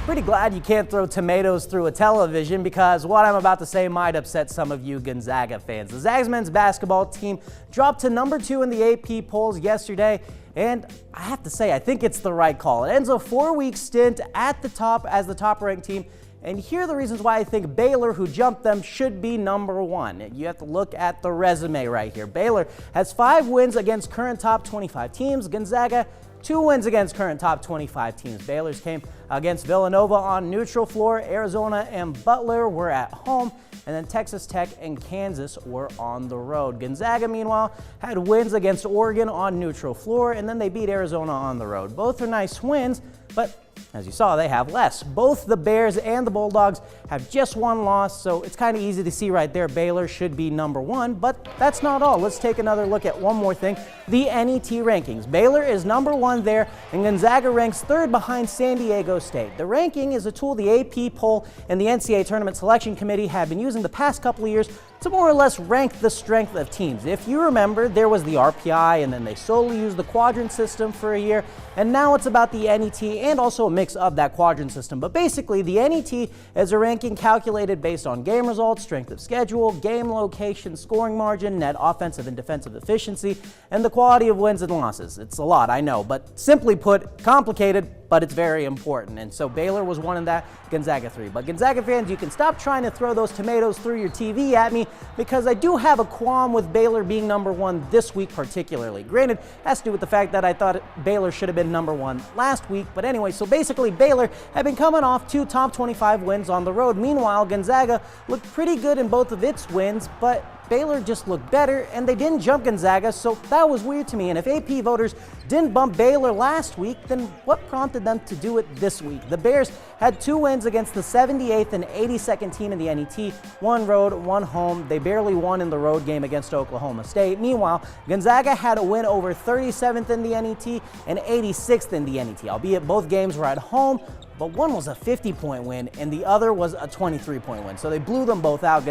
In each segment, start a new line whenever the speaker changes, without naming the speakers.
Pretty glad you can't throw tomatoes through a television, because what I'm about to say might upset some of you Gonzaga fans. The Zags men's basketball team dropped to number 2 in the AP polls yesterday, and I have to say, I think it's the right call. It ends a 4-week stint at the top as the top-ranked team, and here are the reasons why I think Baylor, who jumped them, should be number 1. You have to look at the resume right here. Baylor has 5 wins against current top 25 teams. Gonzaga, 2 wins against current top 25 teams. Baylor's came against Villanova on neutral floor. Arizona and Butler were at home. And then Texas Tech and Kansas were on the road. Gonzaga, meanwhile, had wins against Oregon on neutral floor, and then they beat Arizona on the road. Both are nice wins, but as you saw, they have less. Both the Bears and the Bulldogs have just 1 loss, so it's kind of easy to see right there Baylor should be number 1, but that's not all. Let's take another look at one more thing, the NET rankings. Baylor is number 1 there, and Gonzaga ranks 3rd behind San Diego State. The ranking is a tool the AP poll and the NCAA Tournament Selection Committee have been using the past couple of years to more or less rank the strength of teams. If you remember, there was the RPI, and then they solely used the quadrant system for a year, and now it's about the NET and also a mix of that quadrant system. But basically, the NET is a ranking calculated based on game results, strength of schedule, game location, scoring margin, net offensive and defensive efficiency, and the quality of wins and losses. It's a lot, I know, but simply put, complicated, but it's very important. And so Baylor was 1 in that, Gonzaga 3. But Gonzaga fans, you can stop trying to throw those tomatoes through your TV at me, because I do have a qualm with Baylor being number 1 this week particularly. Granted, it has to do with the fact that I thought Baylor should have been number 1 last week. But anyway, so basically Baylor had been coming off 2 top 25 wins on the road. Meanwhile, Gonzaga looked pretty good in both of its wins, but Baylor just looked better, and they didn't jump Gonzaga, so that was weird to me. And if AP voters didn't bump Baylor last week, then what prompted them to do it this week? The Bears had 2 wins against the 78th and 82nd team in the NET, 1 road, 1 home. They barely won in the road game against Oklahoma State. Meanwhile, Gonzaga had a win over 37th in the NET and 86th in the NET, albeit both games were at home, but one was a 50-point win and the other was a 23-point win. So they blew them both out.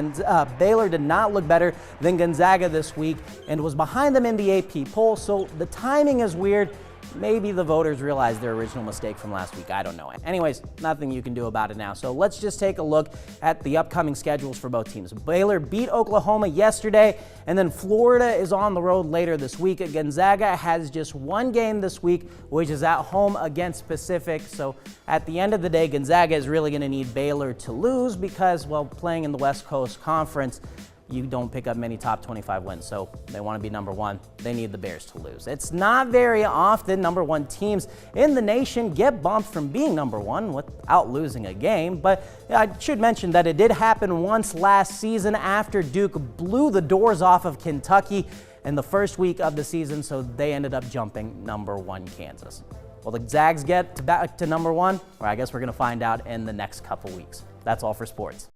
Baylor did not look better than Gonzaga this week and was behind them in the AP poll, so the timing is weird. Maybe the voters realized their original mistake from last week. I don't know. Anyways, nothing you can do about it now. So let's just take a look at the upcoming schedules for both teams. Baylor beat Oklahoma yesterday, and then Florida is on the road later this week. Gonzaga has just 1 game this week, which is at home against Pacific. So at the end of the day, Gonzaga is really going to need Baylor to lose because, well, playing in the West Coast Conference, you don't pick up many top 25 wins, so they want to be number 1. They need the Bears to lose. It's not very often number 1 teams in the nation get bumped from being number 1 without losing a game, but I should mention that it did happen once last season after Duke blew the doors off of Kentucky in the first week of the season, so they ended up jumping number 1 Kansas. Will the Zags get back to number 1? Well, I guess we're going to find out in the next couple weeks. That's all for sports.